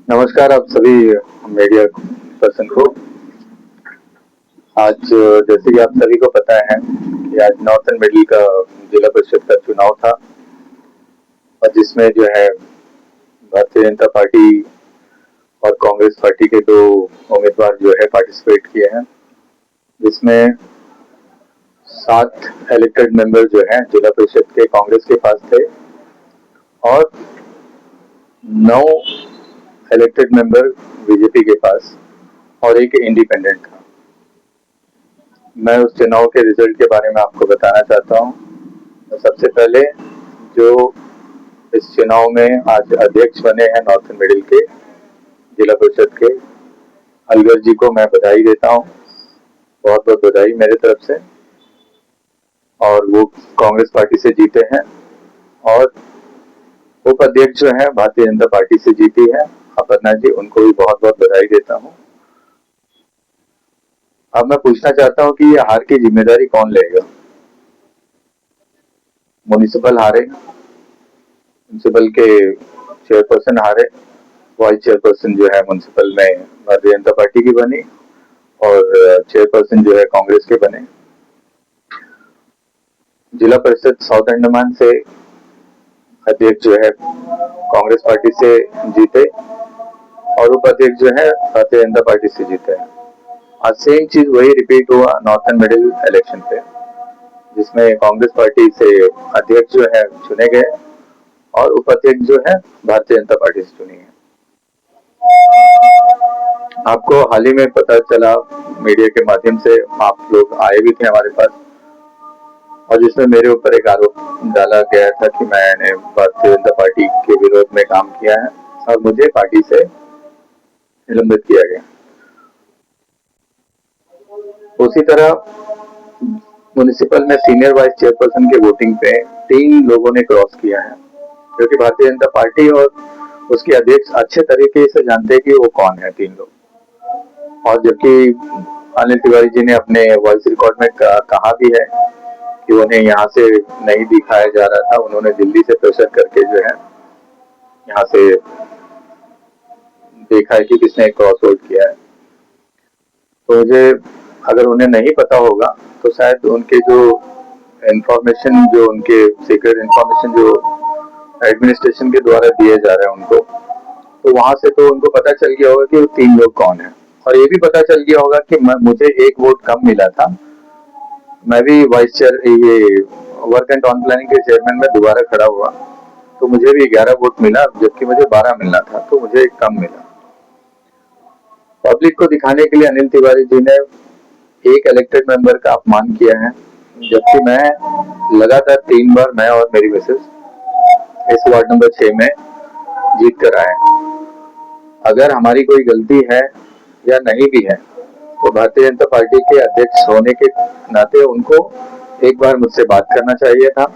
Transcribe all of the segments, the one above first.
नमस्कार आप सभी मीडिया पर्सन को। आज जैसे कि आप सभी को पता है कि आज नॉर्थ एंड मिडिल का जिला परिषद का चुनाव था और जिसमें जो है भारतीय जनता पार्टी और कांग्रेस पार्टी के दो उम्मीदवार जो है पार्टिसिपेट किए हैं, जिसमें 7 इलेक्टेड मेंबर जो हैं जिला परिषद के कांग्रेस के पास थे और 9 इलेक्टेड मेंबर बीजेपी के पास और एक इंडिपेंडेंट था। मैं उस चुनाव के रिजल्ट के बारे में आपको बताना चाहता हूँ। तो सबसे पहले जो इस चुनाव में आज अध्यक्ष बने हैं नॉर्थ एंड मिडिल के जिला परिषद के, अलगर जी को मैं बधाई देता हूँ, बहुत बहुत बधाई मेरे तरफ से। और वो कांग्रेस पार्टी से जीते हैं और उपाध्यक्ष जो है भारतीय जनता पार्टी से जीती है अपर्णा जी, उनको भी बहुत बहुत बधाई देता हूँ। अब मैं पूछना चाहता हूँ कि ये हार की जिम्मेदारी कौन लेगा। म्युनिसिपल हारे, म्युनिसिपल के चेयरपर्सन हारे, वाइस चेयरपर्सन जो है म्युनिसिपल में भारतीय जनता पार्टी की बनी और चेयरपर्सन जो है कांग्रेस के बने। जिला परिषद साउथ अंडमान से अध्यक्ष जो है कांग्रेस पार्टी से जीते और उपाध्यक्ष जो है भारतीय जनता पार्टी से जीते हैं। आज सेम चीज वही रिपीट हुआ नॉर्थ एंड मिडिल इलेक्शन पे, जिसमें कांग्रेस पार्टी से अध्यक्ष जो है चुने गए और उपाध्यक्ष जो है भारतीय जनता पार्टी से चुनी है। आपको हाल ही में पता चला मीडिया के माध्यम से, आप लोग आए भी थे हमारे पास और जिसमें मेरे ऊपर एक आरोप डाला गया था कि मैंने भारतीय जनता पार्टी के विरोध में काम किया है और मुझे पार्टी से निलंबित किया गया। उसी तरह म्युनिसिपल में सीनियर वाइस चेयरपर्सन के वोटिंग पे 3 लोगों ने क्रॉस किया है, क्योंकि भारतीय जनता पार्टी और उसके अध्यक्ष अच्छे तरीके से जानते हैं कि वो कौन है 3 लोग। और जबकि अनिल तिवारी जी ने अपने वॉइस रिकॉर्ड में कहा भी है कि उन्हें यहाँ से नहीं दिखाया जा रहा था, उन्होंने दिल्ली से प्रेशर करके जो है यहाँ से देखा है कि किसने क्रॉस वोट किया है। तो मुझे, अगर उन्हें नहीं पता होगा तो शायद उनके जो इंफॉर्मेशन, जो उनके सीक्रेट इंफॉर्मेशन जो एडमिनिस्ट्रेशन के द्वारा दिए जा रहे हैं उनको, तो वहां से तो उनको पता चल गया होगा कि वो 3 लोग कौन है। और ये भी पता चल गया होगा कि मुझे 1 वोट कम मिला था। मैं भी वाइस चेयर, ये वर्क एंड टाउन प्लानिंग के चेयरमैन में दोबारा खड़ा हुआ तो मुझे भी 11 वोट मिला, जबकि मुझे 12 मिलना था, तो मुझे कम मिला। पब्लिक को दिखाने के लिए अनिल तिवारी जी ने एक इलेक्टेड मेंबर का अपमान किया है, जबकि मैं लगातार 3 बार, मैं और मेरी मिसेस इस वार्ड नंबर 6 में जीत कर आए। अगर हमारी कोई गलती है या नहीं भी है तो भारतीय जनता पार्टी के अध्यक्ष होने के नाते उनको एक बार मुझसे बात करना चाहिए था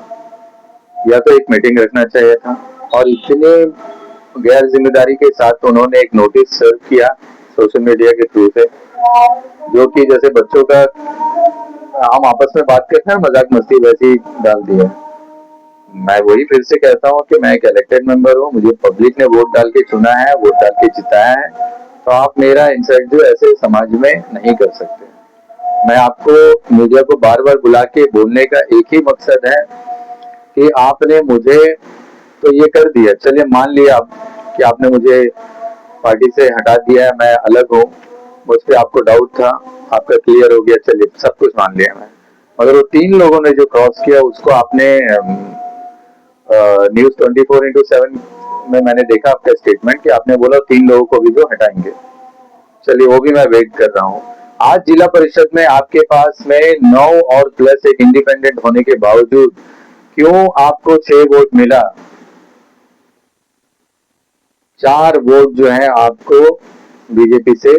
या तो एक मीटिंग रखना चाहिए था। और इतने गैर जिम्मेदारी के साथ उन्होंने एक नोटिस सर्व किया सोशल मीडिया के थ्रू से, जो कि जैसे बच्चों का हम आपस में बात करते हैं मजाक मस्ती, वैसी डाल दिया। मैं वही फिर से कहता हूँ कि मैं एक इलेक्टेड मेंबर हूँ, मुझे पब्लिक ने वोट डाल के चुना है, वोट डाल के जिताया है, तो आप मेरा इंसल्ट जो ऐसे समाज में नहीं कर सकते। मैं आपको, मीडिया को बार बार बुला के बोलने का एक ही मकसद है कि आपने मुझे तो ये कर दिया, चलिए मान लिया आप कि आपने मुझे पार्टी से हटा दिया है, मैं अलग हूँ, मुझ पर आपको डाउट था, आपका क्लियर हो गया, चलिए सब कुछ मान लिया मैं। मगर वो 3 लोगों ने जो क्रॉस किया उसको आपने न्यूज 24/7 में मैंने देखा आपका स्टेटमेंट कि आपने बोला 3 लोगों को भी जो हटाएंगे। चलिए वो भी मैं वेट कर रहा हूँ। आज जिला परिषद में आपके पास में 9 और प्लस एक इंडिपेंडेंट होने के बावजूद क्यों आपको 6 वोट मिला? 4 वोट जो है आपको बीजेपी से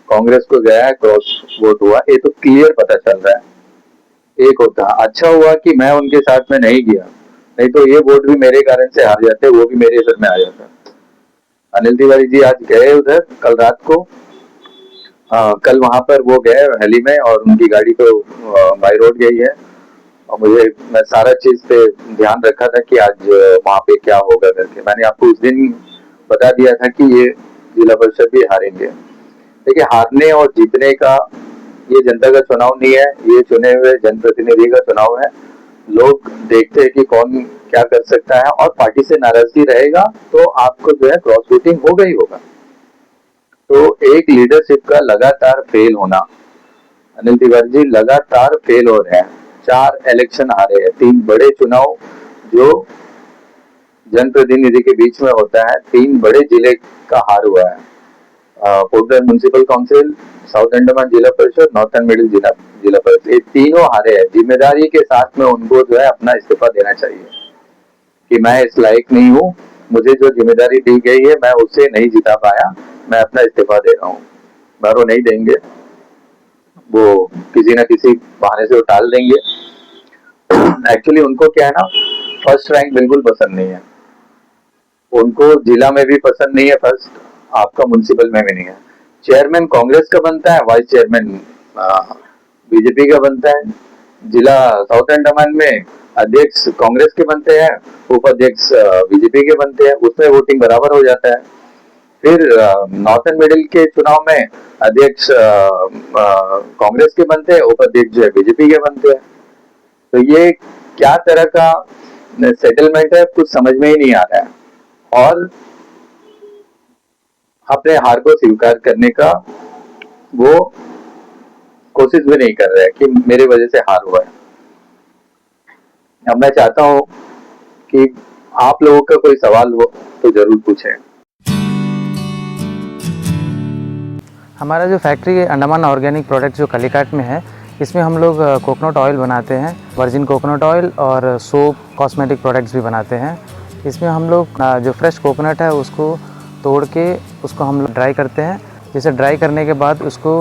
कांग्रेस को गया है, क्रॉस वोट हुआ, ये तो क्लियर पता चल रहा है। एक होता, अच्छा हुआ कि मैं उनके साथ में नहीं गया, नहीं तो ये वोट भी मेरे कारण से हार जाते, वो भी मेरे सर में आ जाता। अनिल तिवारी जी आज गए उधर कल रात को, कल वहां पर वो गए रैली में और उनकी गाड़ी तो बाई रोड गई है। और मैं सारा चीज पे ध्यान रखा था कि आज वहां पे क्या होगा करके, मैंने आपको उस दिन बता दिया था कि ये जिला परिषद भी हारेंगे। देखिए, हारने और जीतने का ये जनता का चुनाव नहीं है, ये चुने हुए जनप्रतिनिधि का चुनाव है। लोग देखते हैं कि कौन क्या कर सकता है, और पार्टी से नाराजगी रहेगा तो आपको जो है क्रॉस वोटिंग होगा ही होगा। तो एक लीडरशिप का लगातार फेल होना, अनिल तिवारी जी लगातार फेल हो रहे हैं। 4 इलेक्शन हारे हैं, 3 बड़े चुनाव जो जनप्रतिनिधि के बीच में होता है, 3 बड़े जिले का हार हुआ है। Port Blair municipal council, south Andaman जिला परिषद, नॉर्थ एंड मिडिल जिला परिषद, ये तीनों हारे हैं। जिम्मेदारी के साथ में उनको जो है अपना इस्तीफा देना चाहिए कि मैं इस लायक नहीं हूँ, मुझे जो जिम्मेदारी दी गई है मैं उसे नहीं जिता पाया, मैं अपना इस्तीफा दे रहा हूँ। वो नहीं देंगे, वो किसी न किसी बहाने से वो टाल देंगे। एक्चुअली उनको क्या है ना, फर्स्ट रैंक बिल्कुल पसंद नहीं है, उनको जिला में भी पसंद नहीं है फर्स्ट, आपका म्युनिसिपल में भी नहीं है। चेयरमैन कांग्रेस का बनता है, वाइस चेयरमैन बीजेपी का बनता है। जिला साउथ अंडमान में अध्यक्ष कांग्रेस के बनते हैं, उपाध्यक्ष बीजेपी के बनते हैं, उसमें वोटिंग बराबर हो जाता है। फिर नॉर्थ एंड मिडिल के चुनाव में अध्यक्ष कांग्रेस के बनते हैं, उपाध्यक्ष जो है बीजेपी के बनते हैं। तो ये क्या तरह का सेटलमेंट है, कुछ समझ में ही नहीं आ रहा है। और अपने हार को स्वीकार करने का वो कोशिश भी नहीं कर रहे हैं कि मेरे वजह से हार हुआ है। अब मैं चाहता हूं कि आप लोगों का कोई सवाल हो तो जरूर पूछें। हमारा जो फैक्ट्री है अंडमान ऑर्गेनिक प्रोडक्ट जो कालीघाट में है, इसमें हम लोग कोकोनट ऑयल बनाते हैं, वर्जिन कोकोनट ऑयल, और सोप, कॉस्मेटिक प्रोडक्ट्स भी बनाते हैं। इसमें हम लोग जो फ्रेश कोकोनट है उसको तोड़ के उसको हम लोग ड्राई करते हैं। जैसे ड्राई करने के बाद उसको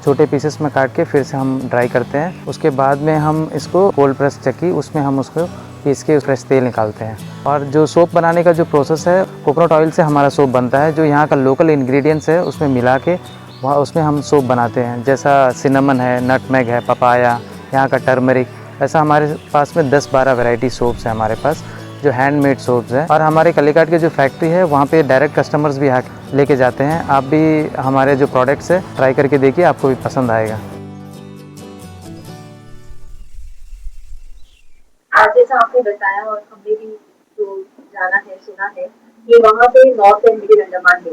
छोटे पीसेस में काट के फिर से हम ड्राई करते हैं। उसके बाद में हम इसको कोल्ड प्रेस चक्की, उसमें हम उसको पीस के फ्रेश तेल निकालते हैं। और जो सोप बनाने का जो प्रोसेस है, कोकोनट ऑयल से हमारा सोप बनता है, जो यहाँ का लोकल इंग्रेडिएंट्स है उसमें मिला के वहाँ उसमें हम सोप बनाते हैं। जैसा सिनेमन है, नटमेग है, पपाया, यहाँ का टर्मरिक, ऐसा हमारे पास में 10-12 वैरायटी सोप्स है हमारे पास, जो हैंडमेड सोप्स हैं। और हमारे कालीघाट की जो फैक्ट्री है वहाँ पे डायरेक्ट कस्टमर्स भी आके लेके जाते हैं। आप भी हमारे जो प्रोडक्ट्स है ट्राई करके देखिए, आपको भी पसंद आएगा। आज जैसा आपने बताया और हमने भी जो जाना है, सुना है कि वहाँ पे नॉर्थ एंड मिडिल अंडमान में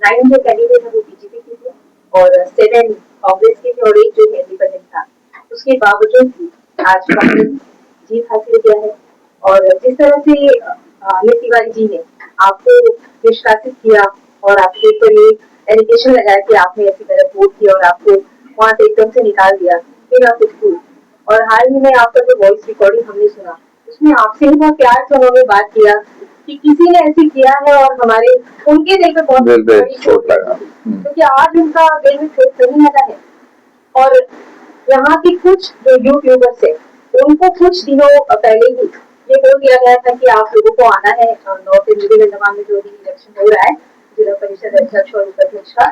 9 जो कैंडिडेट है वो बीजेपी के थे और 7 कांग्रेस के थे और 1 जो इंडिपेंडेंट था। उसके बावजूद भी आज कांग्रेस जीत हासिल किया है। और जिस तरह से अनिल तिवारी जी ने आपको निष्कासित किया और आपके ऊपर ये एलिगेशन लगाया कि आपने ऐसी तरह वोट किया और आपको वहां से एकदम से निकाल दिया बिना कुछ प्रूफ। और हाल ही में आपका जो वॉइस रिकॉर्डिंग हमने सुना, उसमें आपसे ही बहुत प्यार से उन्होंने बात किया कि किसी ने ऐसे किया है और हमारे उनके दिल पे बहुत बड़ी चोट लगा, क्योंकि आज उनका दिल में चोट नहीं लगा है। और यहाँ के कुछ जो यूट्यूबर्स है उनको कुछ दिनों पहले ही ये बोल दिया गया था कि आप लोगों को आना है नॉर्थ एंड मिडिल अंडमान में जो भी इलेक्शन हो रहा है जिला परिषद अध्यक्ष और उपाध्यक्ष का,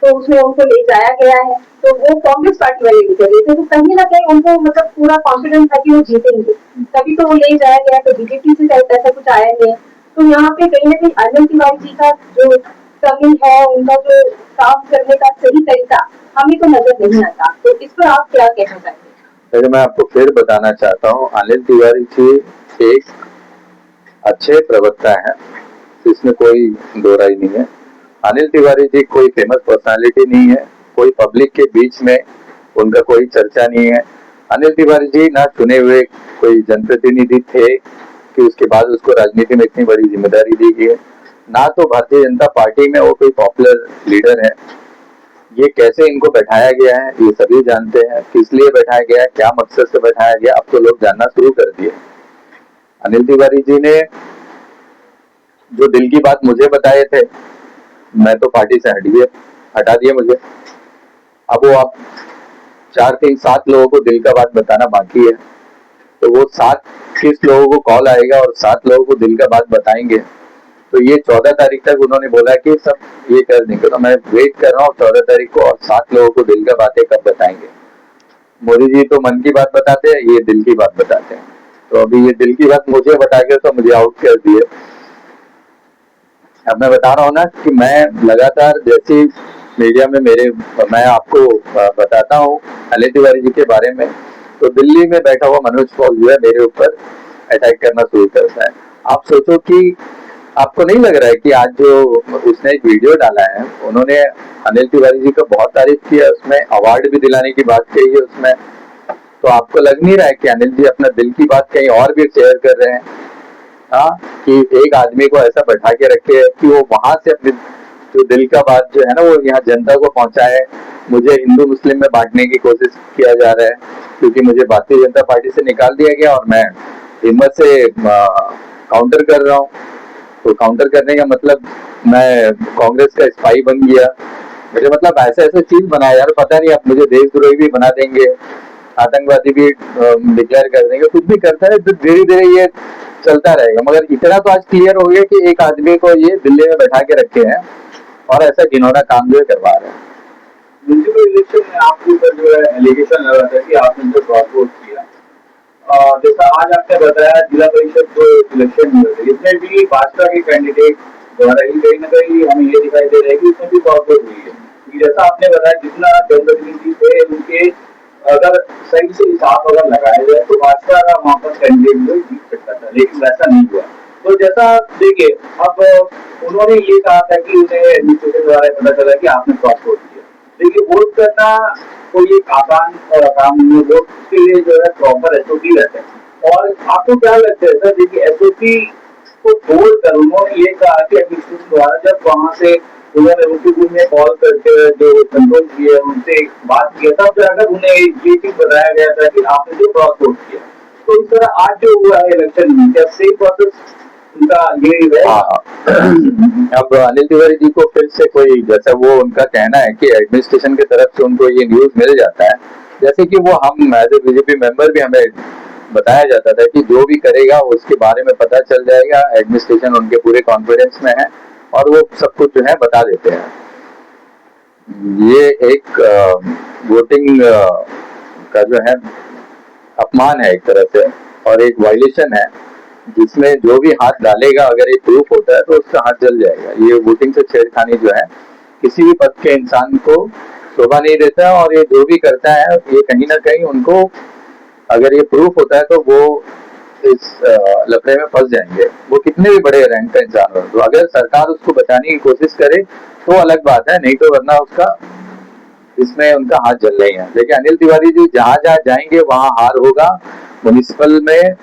तो उसमें उनको ले जाया गया है। तो वो कांग्रेस पार्टी वाले ले गए थे, तो कहीं ना कहीं उनको मतलब पूरा कॉन्फिडेंस था कि वो जीतेंगे, तभी तो वो ले जाया गया। तो बीजेपी से शायद ऐसा कुछ आया नहीं है। तो यहाँ पे कहीं ना कहीं अनिल तिवारी जी का जो कमी है, उनका जो काम करने का सही तरीका हमें तो नजर नहीं आता। तो इस पर आप क्या कहना चाहेंगे? मैं आपको फिर बताना चाहता हूँ, अनिल तिवारी जी एक अच्छे प्रवक्ता है, इसमें कोई दो राय नहीं है। अनिल तिवारी जी कोई फेमस पर्सनालिटी नहीं है, कोई पब्लिक के बीच में उनका कोई चर्चा नहीं है। अनिल तिवारी जी ना चुने हुए कोई जनप्रतिनिधि थे कि उसके बाद उसको राजनीति में इतनी बड़ी जिम्मेदारी दी गई है, ना तो भारतीय जनता पार्टी में वो कोई पॉपुलर लीडर है। ये कैसे इनको बैठाया गया है ये सभी जानते हैं, किस लिए बैठाया गया है, क्या मकसद से बैठाया गया, अब तो लोग जानना शुरू कर दिए। अनिल तिवारी जी ने जो दिल की बात मुझे बताए थे, मैं तो पार्टी से हटा दिए मुझे। अब वो आप 4-3-7 लोगों को दिल का बात बताना बाकी है, तो वो 7 किस लोगों को कॉल आएगा और 7 लोगों को दिल का बात बताएंगे। तो ये 14 तारीख तक उन्होंने बोला कि सब ये कर देंगे, तो मैं वेट कर रहा हूँ 14 तारीख को, और 7 लोगों को दिल का बातें कब बताएंगे। मोदी जी तो मन की बात बताते हैं, ये दिल की बात बताते हैं। तो अभी ये दिल की बात मुझे बता के तो मुझे आउट कर दिए। अब मैं बता रहा हूँ ना कि मैं लगातार जैसे मीडिया में मैं आपको बताता हूँ अनिल तिवारी जी के बारे में, तो दिल्ली में बैठा हुआ मनोज पॉल जो है मेरे ऊपर अटैक करना शुरू करता है। आप सोचो कि आपको नहीं लग रहा है कि आज जो उसने एक वीडियो डाला है, उन्होंने अनिल तिवारी जी का बहुत तारीफ किया, उसमें अवार्ड भी दिलाने की बात कही है उसमें, तो आपको लग नहीं रहा है कि अनिल जी अपना दिल की बात कहीं और भी शेयर कर रहे हैं? हाँ, कि एक आदमी को ऐसा बैठा के रखे कि वो वहां से अपने जो दिल का बात जो है ना वो यहाँ जनता को पहुंचाए। मुझे हिंदू मुस्लिम में बांटने की कोशिश किया जा रहा है क्योंकि मुझे भारतीय जनता पार्टी से निकाल दिया गया और मैं हिम्मत से काउंटर कर रहा हूँ। तो काउंटर करने का मतलब मैं कांग्रेस का स्पाई बन गया। मुझे मतलब ऐसे ऐसे चीज बनाया यार, पता नहीं आप मुझे देशद्रोही भी बना देंगे, आतंकवादी भी डिक्लेयर कर देंगे, कुछ भी करता है तो धीरे धीरे ये चलता रहेगा। मगर इतना तो आज क्लियर हो गया कि एक आदमी को ये दिल्ली में बैठा के रखे हैं और ऐसा घिनौना काम जो है करवा रहे हैं। म्यूनिसिपल इलेक्शन में आपके ऊपर जो है एलिगेशन लगा था कि आपने जो फ्रॉड वोट किया, जैसा आज आपने बताया जिला परिषद जो इलेक्शन हुए थे इसमें भी भाजपा के कैंडिडेट द्वारा ही कहीं ना कहीं हमें ये दिखाई दे रहा है कि इसमें भी फ्रॉड वोट हुई है। क्योंकि जैसा आपने बताया जितना जनप्रतिनिधि थे उनके अगर सही से हिसाब अगर लगाया जाए तो भाजपा का वहाँ पर कैंडिडेट जो जीत सकता था, लेकिन वैसा नहीं हुआ। तो जैसा देखिए अब उन्होंने ये कहा था कि उन्हें एडमिनिस्ट्रेशन द्वारा पता चला कि आपने फ्रॉड वोट किया। देखिए वोट करना कोई एक आसान काम नहीं है, वोट के लिए जो है प्रॉपर एसओपी रहता है। और आपको क्या लगता है सर, देखिए एसओपी को छोड़कर उन्होंने ये कहा कि एडमिनिस्ट्रेशन द्वारा जब वहां से उन्होंने उनके ग्रुप में कॉल करके जो कंट्रोल किए उनसे बात किया था, फिर अगर उन्हें ये चीज बताया गया था कि आपने जो क्रॉस वोट किया, तो इस तरह आज जो हुआ है इलेक्शन में क्या सेम प्रोसेस उनका ये है? अब अनिल तिवारी जी को फिर से कोई, जैसा वो उनका कहना है कि एडमिनिस्ट्रेशन की तरफ से उनको ये न्यूज मिल जाता है, जैसे कि वो हम एज ए बीजेपी मेंबर भी हमें बताया जाता था कि जो भी करेगा उसके बारे में पता चल जाएगा, एडमिनिस्ट्रेशन उनके पूरे कॉन्फिडेंस में है और वो सब कुछ जो है बता देते हैं। ये एक वोटिंग का जो है अपमान है एक तरह से और एक वायलेशन है, जिसमें जो भी हाथ डालेगा अगर ये प्रूफ होता है तो उसका हाथ जल जाएगा। ये वोटिंग से छेड़खानी जो है किसी भी पद के इंसान को शोभा नहीं देता और ये जो भी करता है ये कहीं ना कहीं उनको, अगर ये प्रूफ होता है तो वो इस लफड़े में फंस जाएंगे, वो कितने भी बड़े रैंक का इंसान हो। तो अगर सरकार उसको बचाने की कोशिश करे तो अलग बात है, नहीं तो वरना उसका इसमें उनका हाथ जल रही है। लेकिन अनिल तिवारी जी जहां जहां जाएंगे वहां हार होगा। म्युनिसिपल में,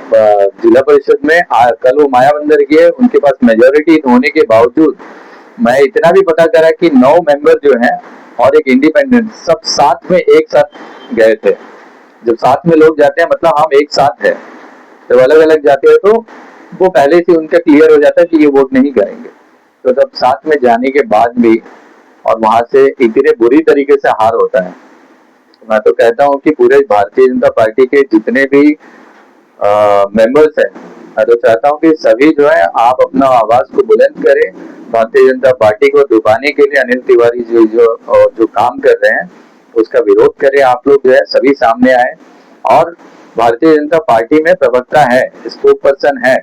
जिला परिषद में कल वो माया बंदर गए, उनके पास मेजोरिटी होने के बावजूद मैं इतना भी पता करा कि 9 मेंबर जो हैं और एक इंडिपेंडेंट सब साथ में एक साथ गए थे। जब साथ में लोग जाते हैं मतलब हम एक साथ है, जब अलग अलग जाते हैं तो वो पहले से उनका क्लियर हो जाता है कि ये वोट नहीं करेंगे। तो तब साथ में जाने के बाद भी और वहां से इतने बुरी तरीके से हार होता है, मैं तो कहता हूँ कि पूरे भारतीय जनता पार्टी के जितने भी मेंबर्स हैं, मैं तो चाहता हूँ कि सभी जो है आप अपना आवाज को बुलंद करें, भारतीय जनता पार्टी को डुबाने के लिए अनिल तिवारी जो काम कर रहे हैं उसका विरोध करें। आप लोग जो है सभी सामने आए और भारतीय जनता पार्टी में प्रवक्ता है, स्पोक पर्सन है,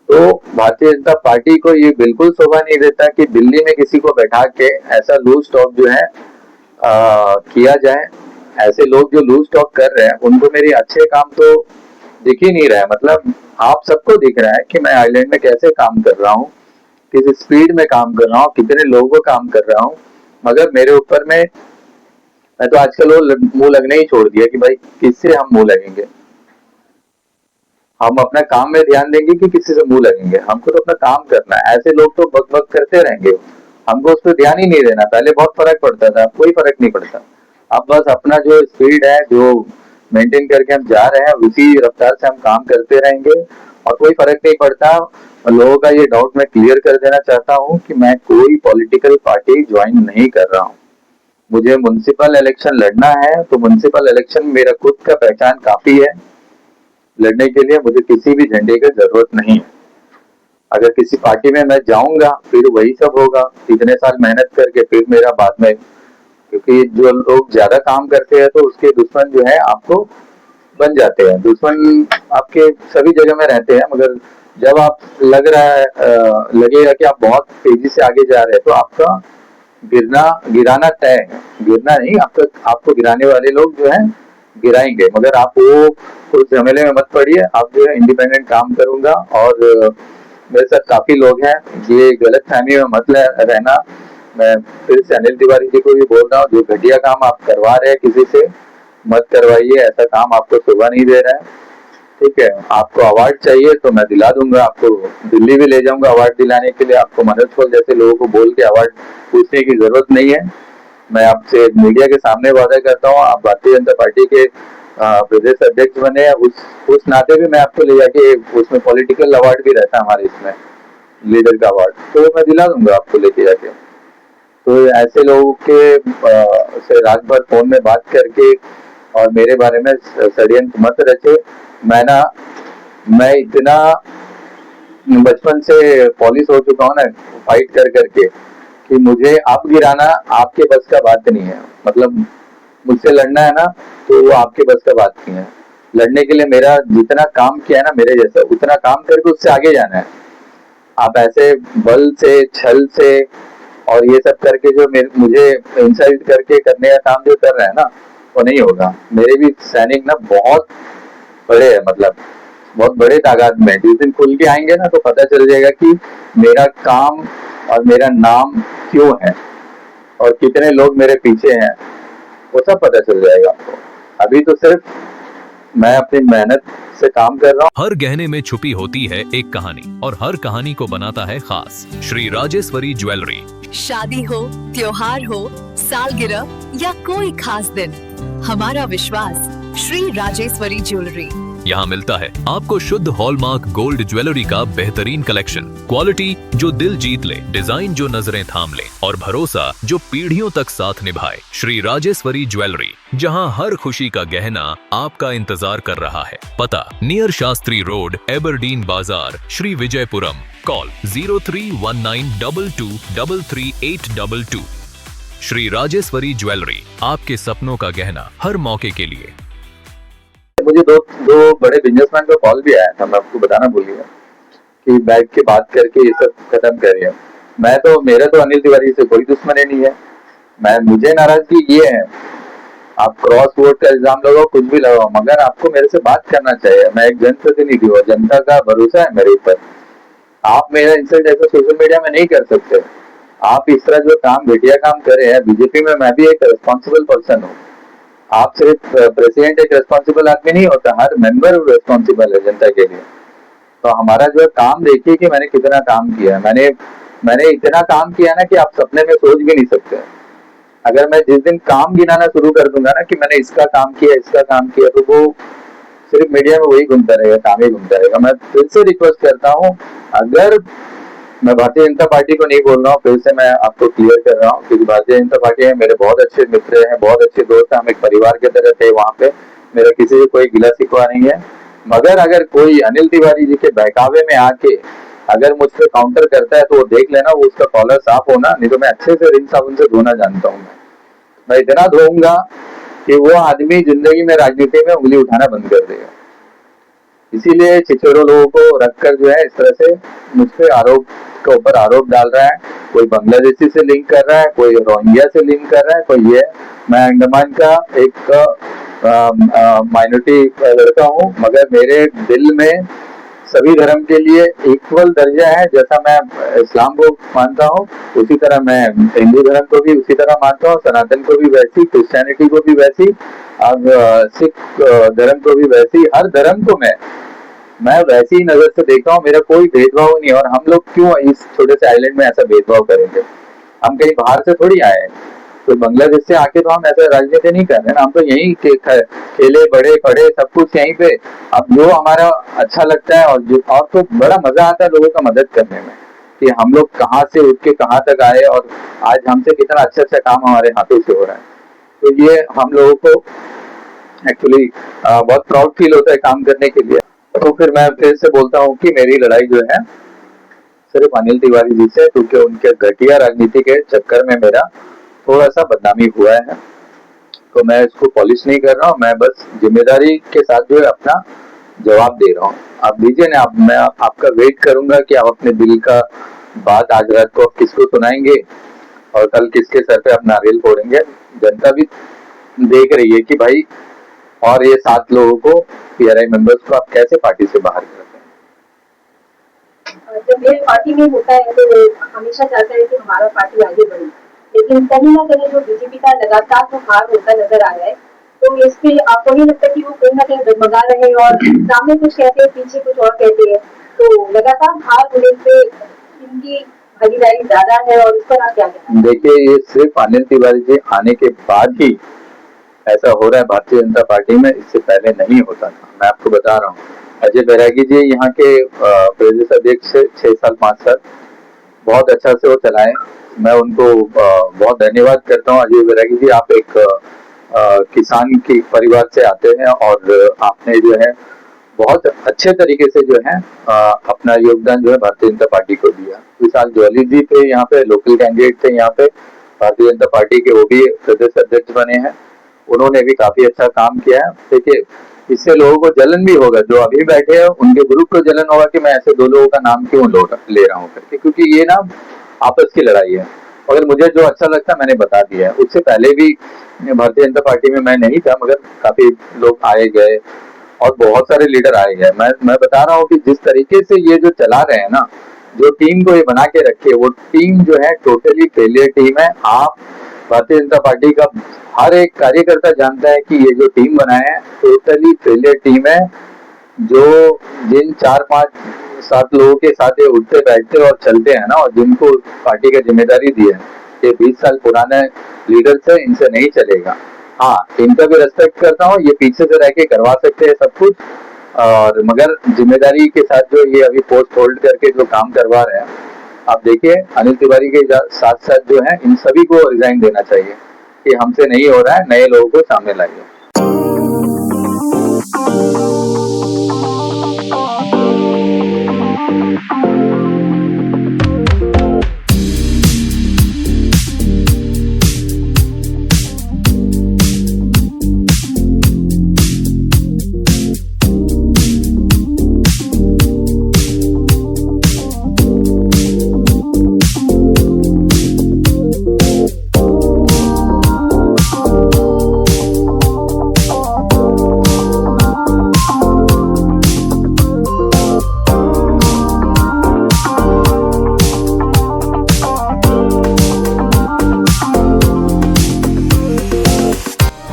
तो भारतीय जनता पार्टी को ये बिल्कुल शोभा नहीं देता कि दिल्ली में किसी को बैठा के ऐसा लूज टॉक जो है किया जाए। ऐसे लोग जो लूज टॉक कर रहे हैं उनको मेरे अच्छे काम तो दिख ही नहीं रहा है। मतलब आप सबको दिख रहा है कि मैं आइलैंड में कैसे काम कर रहा हूँ, किस स्पीड में काम कर रहा हूँ, कितने लोगों को काम कर रहा हूँ, मगर मेरे ऊपर में मैं तो आजकल वो मुंह लगने ही छोड़ दिया कि भाई किससे हम मुंह लगेंगे, हम अपना काम में ध्यान देंगे कि किसी से मुंह लगेंगे। हमको तो अपना काम करना है, ऐसे लोग तो बक बक करते रहेंगे, हमको उस पर ध्यान ही नहीं देना। पहले बहुत फर्क पड़ता था, कोई फर्क नहीं पड़ता। अब बस अपना जो स्पीड है जो मेंटेन करके हम जा रहे हैं उसी रफ्तार से हम काम करते रहेंगे और कोई फर्क नहीं पड़ता। लोगों का ये डाउट मैं क्लियर कर देना चाहता हूँ कि मैं कोई पॉलिटिकल पार्टी ज्वाइन नहीं कर रहा हूँ। मुझे म्युनिसिपल इलेक्शन लड़ना है तो म्युनिसिपल इलेक्शन मेरा खुद का पहचान काफी है, लड़ने के लिए मुझे किसी भी झंडे की जरूरत नहीं है। अगर किसी पार्टी में मैं जाऊंगा फिर वही सब होगा, इतने साल मेहनत करके फिर मेरा बाद में, क्योंकि जो लोग ज्यादा काम करते हैं तो उसके दुश्मन जो है आपको बन जाते हैं। दुश्मन आपके सभी जगह में रहते हैं, मगर जब आप लगेगा कि आप बहुत तेजी से आगे जा रहे हैं तो आपका गिराना तय है। गिरना नहीं, आपको गिराने वाले लोग जो है गिराएंगे, मगर आप उस झमेले में मत पड़िए। आप जो है इंडिपेंडेंट काम करूंगा। और मेरे साथ काफी लोग हैं, ये गलत फहमी में मत रहना। मैं फिर से अनिल तिवारी जी को भी बोल रहा हूँ, जो घटिया काम आप करवा रहे हैं किसी से मत करवाइए। ऐसा काम आपको शोभा नहीं दे रहा है, ठीक है। आपको अवार्ड चाहिए तो मैं दिला दूंगा, आपको दिल्ली भी ले जाऊंगा अवार्ड दिलाने के लिए। आपको मनोज पॉल जैसे लोगों को बोल के अवार्ड पूछने की जरूरत नहीं है। मैं आपसे मीडिया के सामने वादा करता हूँ, आप भारतीय जनता पार्टी के प्रदेश अध्यक्ष बने, उस नाते भी मैं आपको ले जाके, उसमें पॉलिटिकल अवार्ड भी रहता है हमारे इसमें, लीडर का अवार्ड, तो मैं दिला दूंगा आपको लेके जाके। तो ऐसे लोगों के से रात भर फोन में बात करके और मेरे बारे में षड्यंत्र मत रचे। मैं इतना बचपन से पॉलिश हो चुका हूँ ना फाइट कर करके, कि मुझे आप गिराना आपके बस का बात नहीं है। मतलब मुझसे लड़ना है ना, तो वो आपके बस का बात नहीं है। लड़ने के लिए मेरा जितना काम किया है ना, मेरे जैसा उतना काम करके उससे आगे जाना है। आप ऐसे बल से, छल से और ये सब करके जो मुझे इंसल्ट करके करने का काम जो कर रहे हैं ना, वो नहीं होगा। मेरे भी सैनिक ना बहुत बड़े हैं, मतलब बहुत बड़े तादाद में। जिस दिन खुल के आएंगे ना तो पता चल जाएगा कि मेरा काम और मेरा नाम क्यों है और कितने लोग मेरे पीछे हैं, वो सब पता चल जाएगा आपको। अभी तो सिर्फ मैं अपनी मेहनत से काम कर रहा हूँ। हर गहने में छुपी होती है एक कहानी और हर कहानी को बनाता है खास। श्री राजेश्वरी ज्वेलरी। शादी हो, त्योहार हो, सालगिरह या कोई खास दिन, हमारा विश्वास श्री राजेश्वरी ज्वेलरी। यहाँ मिलता है आपको शुद्ध हॉलमार्क गोल्ड ज्वेलरी का बेहतरीन कलेक्शन, क्वालिटी जो दिल जीत ले, डिजाइन जो नजरें थाम ले और भरोसा जो पीढ़ियों तक साथ निभाए। श्री राजेश्वरी ज्वेलरी, जहाँ हर खुशी का गहना आपका इंतजार कर रहा है। पता नियर शास्त्री रोड, एबरडीन बाजार, श्री विजयपुरम। कॉल 031922333822। श्री राजेश्वरी ज्वेलरी, आपके सपनों का गहना हर मौके के लिए। मुझे दो बड़े बिजनेसमैन का कॉल भी आया था, मैं आपको बताना भूल गया, कि बैठ के बात करके ये सब खत्म करिए। मेरा तो अनिल तिवारी से कोई दुश्मनी नहीं है। मुझे नाराजगी ये है, आप क्रॉस वोट का इल्जाम लगाओ, कुछ भी लगाओ, मगर आपको मेरे से बात करना चाहिए। मैं एक जनप्रतिनिधि हूँ, जनता का भरोसा है मेरे ऊपर। आप मेरा इंसल्ट ऐसा सोशल मीडिया में नहीं कर सकते। आप इस तरह जो काम, घटिया काम कर रहे हैं, बीजेपी में मैं भी एक रिस्पॉन्सिबल पर्सन हूँ। आप सिर्फ प्रेसिडेंट एक रिस्पॉन्सिबल आदमी नहीं होता, हर मेंबर रिस्पॉन्सिबल है जनता के लिए। तो हमारा जो काम देखिए कि मैंने कितना काम किया। मैंने इतना काम किया ना कि आप सपने में सोच भी नहीं सकते। अगर मैं जिस दिन काम गिनाना शुरू कर दूंगा ना कि मैंने इसका काम किया, तो वो सिर्फ मीडिया में वही घूमता रहेगा, काम ही घूमता रहेगा। मैं फिर से रिक्वेस्ट करता हूँ, अगर मैं भारतीय जनता पार्टी को नहीं बोल रहा हूँ, फिर से मैं आपको क्लियर कर रहा हूँ, क्योंकि भारतीय जनता पार्टी में मेरे बहुत अच्छे मित्र हैं, बहुत अच्छे दोस्त हैं, हम एक परिवार के तरह थे वहाँ पे। मेरा किसी से कोई गिला शिकवा नहीं है। मगर अगर कोई अनिल तिवारी जी के बहकावे में आके अगर मुझ पर काउंटर करता है, तो वो देख लेना, वो उसका कॉलर साफ होना, नहीं तो मैं अच्छे से रिन साबुन से धोना जानता हूँ। मैं इतना धोऊंगा कि वो आदमी जिंदगी में राजनीति में उंगली उठाना बंद कर देगा। इसीलिए छिछोरे लोगों को रखकर जो है इस तरह से मुझ पे आरोप के ऊपर आरोप डाल रहा है। कोई बांग्लादेशी से लिंक कर रहा है, कोई रोहिंग्या से लिंक कर रहा है, कोई ये। मैं अंडमान का एक माइनॉरिटी लड़का हूँ, मगर मेरे दिल में सभी धर्म के लिए इक्वल दर्जा है। जैसा मैं इस्लाम को मानता हूँ, उसी तरह मैं हिंदू धर्म को भी उसी तरह मानता हूँ, सनातन को भी वैसी, क्रिश्चियनिटी को भी वैसी, और सिख धर्म को भी वैसी। हर धर्म को मैं वैसी ही नजर से देखता हूँ। मेरा कोई भेदभाव नहीं है। और हम लोग क्यों इस छोटे से आइलैंड में ऐसा भेदभाव करेंगे? हम कहीं बाहर से थोड़ी आए हैं, तो बांग्लादेश से आके तो हम ऐसा राजनीति नहीं कर रहे ना। हम तो यहीं खेले, बड़े पढ़े, सब कुछ यहीं पे। अब जो हमारा अच्छा लगता है और तो बड़ा मजा आता है लोगों का मदद करने में, कि हम लोग कहाँ से उठ के कहाँ तक आए और आज हमसे कितना अच्छा काम हमारे हाथों से हो रहा है। तो ये हम लोगों को एक्चुअली बहुत प्राउड फील होता है काम करने के लिए। तो फिर मैं फिर से बोलता हूँ कि मेरी लड़ाई जो है सिर्फ अनिल तिवारी जी से, क्योंकि उनके घटिया राजनीति के चक्कर में मेरा थोड़ा सा बदनामी हुआ है। तो मैं इसको पॉलिश नहीं कर रहा हूँ, मैं बस जिम्मेदारी के साथ जो है अपना जवाब दे रहा हूँ। आप दीजिए ना, मैं आपका वेट करूंगा कि आप अपने दिल का बात आज रात को किसको सुनाएंगे और कल किसके सर पे आप नारियल फोड़ेंगे। जनता भी देख रही है कि भाई, और ये 7 लोगों को, पीआरआई मेंबर्स को आप कैसे पार्टी से बाहर करते हैं। जब मेरे पार्टी में होता है तो हमेशा चाहता है कि हमारा पार्टी आगे बढ़े, लेकिन कहीं ना कहीं जो बीजेपी का लगातार जो हार होता नजर आ रहा है, तो इससे आपको नहीं लगता कि वो कहीं ना कहीं डगमगा रहे हैं और सामने कुछ कहते हैं पीछे कुछ और कहते हैं, तो लगातार हार होने से इनकी भागीदारी ज्यादा है, और इस पर आप क्या कहते हैं? देखिए, ये सिर्फ अनिल तिवारी जी आने के बाद ही ऐसा हो रहा है भारतीय जनता पार्टी में, इससे पहले नहीं होता था। मैं आपको बता रहा हूँ, अजय बैरागी जी यहाँ के प्रदेश अध्यक्ष से 6 साल 5 साल बहुत अच्छा से वो चलाए। मैं उनको बहुत धन्यवाद करता हूँ। अजय बैरागी जी, आप एक किसान के परिवार से आते हैं और आपने जो है बहुत अच्छे तरीके से जो है अपना योगदान जो है भारतीय जनता पार्टी को दिया। विशाल ज्वाली जी थे यहाँ पे, लोकल कैंडिडेट थे यहाँ पे भारतीय जनता पार्टी के, वो भी प्रदेश अध्यक्ष बने हैं। उन्होंने भी काफी अच्छा काम किया है। देखिए, इससे लोगों को जलन भी होगा, जो अभी बैठे हैं उनके ग्रुप को जलन होगा कि मैं ऐसे 2 लोगों का नाम क्यों ले रहा हूँ करके, क्योंकि ये ना आपस की लड़ाई है। मगर मुझे जो अच्छा लगता है मैंने बता दिया है। उससे पहले भी भारतीय जनता पार्टी में मैं नहीं था, मगर काफी लोग आए गए और बहुत सारे लीडर आए गए। मैं बता रहा हूँ कि जिस तरीके से ये जो चला रहे हैं ना, जो टीम को ये बना के रखे, वो टीम जो है टोटली फेलियर टीम है। आप भारतीय जनता पार्टी का हर एक कार्यकर्ता जानता है कि ये जो टीम बनाए हैं टोटली फेलियर टीम है। जो जिन 4 5 7 लोगों के साथ ये उठते बैठते और चलते हैं ना, और जिनको पार्टी का जिम्मेदारी दी है, ये 20 साल पुराने लीडर्स है, इनसे नहीं चलेगा। हाँ, इनका भी रेस्पेक्ट करता हूँ, ये पीछे से रह के करवा सकते हैं सब कुछ, और मगर जिम्मेदारी के साथ जो ये अभी पोस्ट होल्ड करके जो काम करवा रहे हैं, आप देखिए अनिल तिवारी के साथ साथ जो है इन सभी को रिजाइन देना चाहिए कि हमसे नहीं हो रहा है, नए लोगों को सामने लाइए।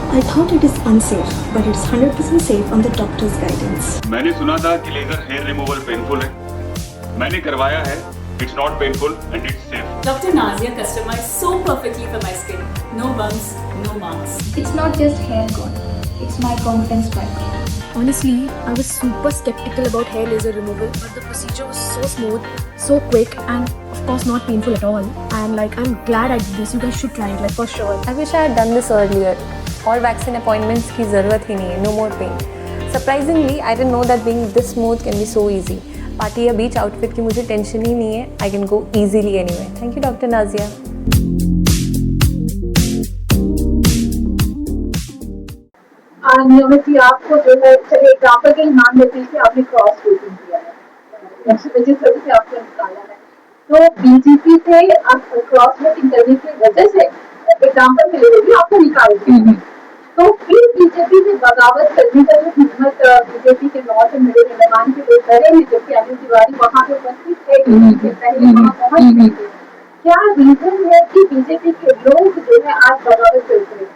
I thought it is unsafe, but it's 100% safe on the doctor's guidance. मैंने सुना था कि लेजर हेयर रिमूवल पेनफुल है, मैंने करवाया है। It's not painful and it's safe. Dr. Nazia customized so perfectly for my skin. No bumps, no marks. It's not just hair gone, it's my confidence back. Honestly, I was super skeptical about hair laser removal, but the procedure was so smooth, so quick, and of course not painful at all. And like, I'm glad I did this. You guys should try it, like for sure. I wish I had done this earlier. और vaccine appointments की ज़रूरत ही नहीं है. No more pain. Surprisingly I didn't know that being this smooth can be so easy. Party या beach outfit की मुझे tension ही नहीं है. I can go easily anyway. Thank you doctor Nazia. नियमित आपको जो है, चलिए एग्जाम्पल के लिए मान लेते हैं कि आपने क्रॉस वोटिंग किया है, रजिस्टर से आपको निकाला है, तो बीजेपी से आप क्रॉस वोटिंग करने की वजह से एग्जाम्पल के लिए भी आपको निकाल दिया, तो फिर बीजेपी से बगावत करने का जो हिम्मत बीजेपी के नॉर्थ एंड मिडिल अंडमान के लोग करे हैं, जबकि अनिल तिवारी वहाँ पे उपस्थित थे, पहले वहाँ पहुँच गए थे, क्या रीजन है कि बीजेपी के लोग जो है आज बगावत कर रहे हैं?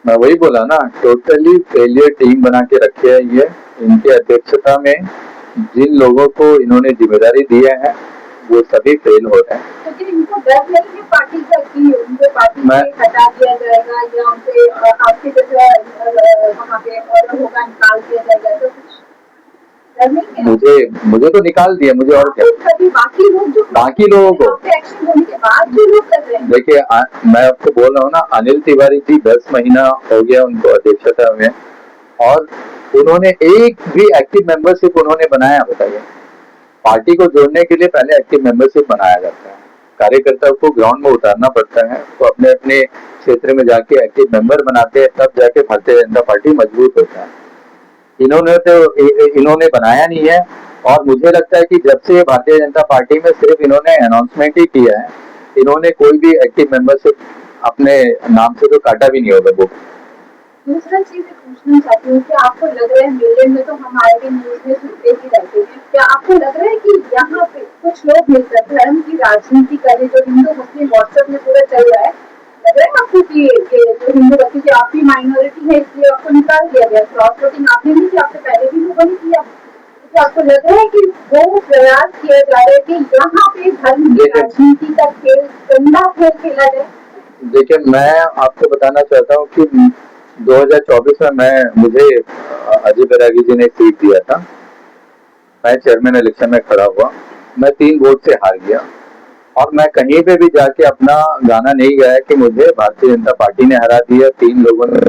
मैं वही बोला ना, टोटली फेलियर टीम बना के रखे है ये। इनके अध्यक्षता में जिन लोगों को इन्होंने जिम्मेदारी दिया है वो सभी फेल हो रहे हैं। लेकिन इनको डर नहीं है पार्टी का कि उनको पार्टी से हटा दिया जाएगा या उनसे आपके जैसा वहाँ पे ऑर्डर होगा निकाल दिया जाएगा, तो कुछ डर नहीं है? मुझे तो निकाल दिया, मुझे और क्या। बाकी लोग जो बाकी लोगों को एक्शन होने के बाद जो लोग कर रहे हैं, देखिए मैं आपको बोल रहा हूँ ना, अनिल तिवारी जी 10 महीना हो गया उनको अध्यक्षता में, और उन्होंने एक भी एक्टिव मेंबरशिप उन्होंने बनाया? बताइए, पार्टी को जोड़ने के लिए पहले एक्टिव मेंबरशिप बनाया जाता है, कार्यकर्ताओं को ग्राउंड में उतारना पड़ता है, तो अपने अपने क्षेत्र में जाके एक्टिव मेंबर बनाते हैं, तब जाके भारतीय जनता पार्टी मजबूत होता है। इन्होंने बनाया नहीं है। और मुझे लगता है कि जब से भारतीय जनता पार्टी में सिर्फ इन्होंने अनाउंसमेंट ही किया है, इन्होंने कोई भी एक्टिव मेंबरशिप अपने नाम से तो काटा भी नहीं होगा बुक। दूसरा चीज पूछना चाहती हूँ कि आपको लग रहा है, मेले में तो हम आए दिन न्यूज में सुनते ही रहते हैं, क्या आपको लग रहा है कि यहाँ पे कुछ लोग मिलकर धर्म की राजनीति करें, जो हिंदू मुस्लिम व्हाट्सएप में पूरा चल रहा है, लग रहा है आपको कि जो हिंदू बच्चे की आपकी माइनॉरिटी है इसलिए आपको निकाल दिया गया, क्रॉस वोटिंग आपने नहीं किया, आपसे पहले भी लोगों ने किया, तो आपको लग रहा है कि वो प्रयास किया जा रहा है कि यहाँ पे धर्म की राजनीति का खेल, गंदा खेल खेला जाए? देखिए, मैं आपको बताना चाहता हूँ कि 2024 में मुझे अजय बैरागी जी ने सीट दिया था, मैं चेयरमैन इलेक्शन में खड़ा हुआ, मैं 3 वोट से हार गया और मैं कहीं पे भी जाके अपना गाना नहीं गाया कि मुझे भारतीय जनता पार्टी ने हरा दिया, 3 लोगों ने।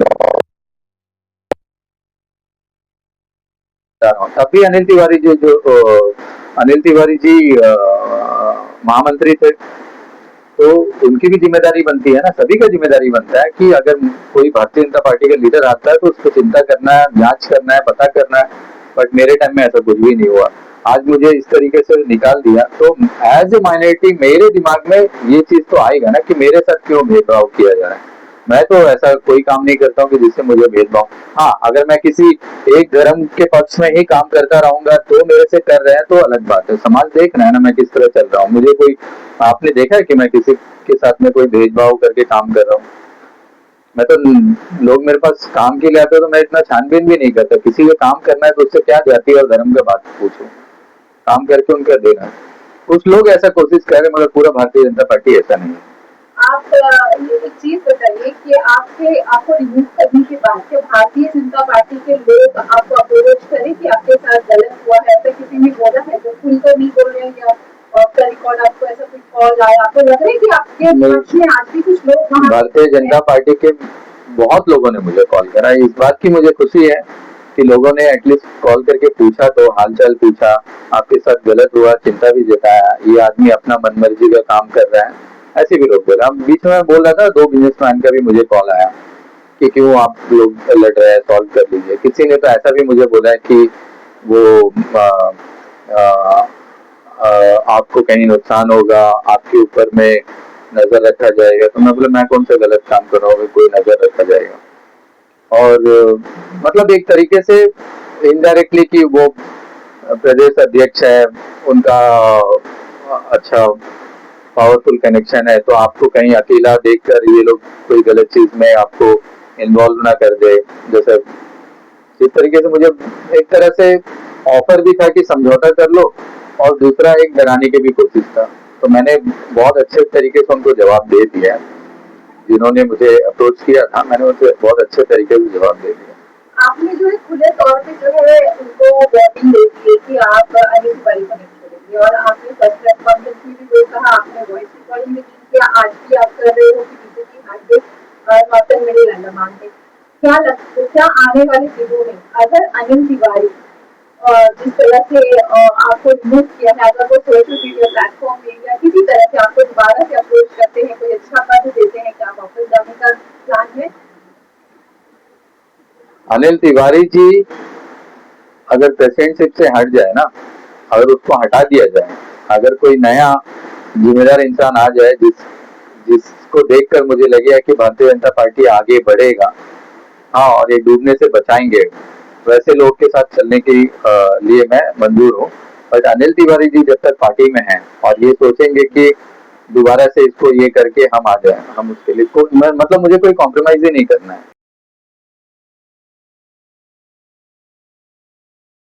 तब भी अनिल तिवारी जी महामंत्री थे, तो उनकी भी जिम्मेदारी बनती है ना, सभी का जिम्मेदारी बनता है कि अगर कोई भारतीय जनता पार्टी का लीडर आता है तो उसको चिंता करना है, जांच करना है, पता करना है। बट मेरे टाइम में ऐसा कुछ भी नहीं हुआ। आज मुझे इस तरीके से निकाल दिया तो एज ए माइनॉरिटी मेरे दिमाग में ये चीज तो आएगा ना कि मेरे साथ क्यों भेदभाव किया जा रहा है। मैं तो ऐसा कोई काम नहीं करता हूँ कि जिससे मुझे भेदभाव। हाँ, अगर मैं किसी एक धर्म के पक्ष में ही काम करता रहूंगा तो मेरे से कर रहे हैं तो अलग बात है। समाज देख रहा है ना मैं किस तरह चल रहा हूँ। मुझे कोई, आपने देखा है कि मैं किसी के साथ में कोई भेदभाव करके काम कर रहा हूँ? मैं तो, लोग मेरे पास काम के लिए आते तो मैं इतना छानबीन भी नहीं करता। किसी को काम करना है तो उससे क्या जाति और धर्म का बात पूछो, काम करके उनका देना है। कुछ लोग ऐसा कोशिश कर रहे हैं मगर पूरा भारतीय जनता पार्टी ऐसा नहीं है। आप एक चीज बताइए कि आपको रिमूव करने के बाद के भारतीय जनता पार्टी के लोग आपको अप्रोच करें कि आपके साथ गलत हुआ है, ऐसा किसी ने बोला है? जो खुलकर नहीं बोल रहे हैं या आपका रिकॉर्ड, आपको ऐसा कुछ कॉल आया, आपको लग रहा है कि आपके पक्ष में आज भी कुछ लोग? भारतीय जनता पार्टी के बहुत लोगों ने मुझे कॉल करा। इस बात की मुझे खुशी है कि लोगों ने एटलीस्ट कॉल करके पूछा, तो हालचाल पूछा, आपके साथ गलत हुआ, चिंता भी जताया, ये आदमी अपना मनमर्जी का काम कर रहा है, ऐसे भी लोग बोला। बीच में बोल रहा था 2 बिजनेसमैन का भी मुझे कॉल आया कि क्यों आप लोग लड़ रहे हैं, सॉल्व कर लीजिए। किसी ने तो ऐसा भी मुझे बोला है कि वो आपको कहीं नुकसान होगा, आपके ऊपर में नजर रखा जाएगा। तो मैं बोला मैं कौन सा गलत काम कर रहा हूँ, कोई नजर रखा जाएगा। और मतलब एक तरीके से इनडायरेक्टली कि वो प्रदेश अध्यक्ष है, उनका अच्छा पावरफुल कनेक्शन है, तो आपको कहीं अकेला देखकर ये लोग कोई गलत चीज में आपको इन्वॉल्व ना कर दे। जैसे इस तरीके से मुझे एक तरह से ऑफर भी था कि समझौता कर लो, और दूसरा एक डराने की भी कोशिश था। तो मैंने बहुत अच्छे तरीके से उनको जवाब दे दिया। जिन्होंने मुझे अप्रोच किया था मैंने उनसे बहुत अच्छे तरीके से जवाब दे दिया। आपने जो है खुले तौर पे जो है उनको वार्निंग दे दी कि आप अनिल तिवारी को नहीं छोड़ेंगे, और आपने फर्स्ट प्रेस कॉन्फ्रेंस में भी जो कहा, आपने वॉइस रिकॉर्डिंग में किया, आज भी आप कर रहे हो कि BJP hardware northern middle Andaman में क्या आने वाले दिनों में अगर अनिल तिवारी जिस तरह से आपको रिमूव किया है, अगर वो सोशल मीडिया प्लेटफॉर्म में या किसी तरह से आपको दोबारा से अप्रोच करते हैं, कोई अच्छा पद देते हैं, क्या आप वापस जाने का प्लान है? अनिल तिवारी जी अगर प्रेसिडेंटशिप से हट जाए ना, अगर उसको हटा दिया जाए, अगर कोई नया जिम्मेदार इंसान आ जाए जिसको देखकर मुझे लगे कि भारतीय जनता पार्टी आगे बढ़ेगा, हाँ, और ये डूबने से बचाएंगे, वैसे लोग के साथ चलने के लिए मैं मंजूर हूँ। बट अनिल तिवारी जी जब तक पार्टी में हैं और ये सोचेंगे कि दोबारा से इसको ये करके हम आ जाए, हम उसके लिए मतलब मुझे कोई कॉम्प्रोमाइज ही नहीं करना है।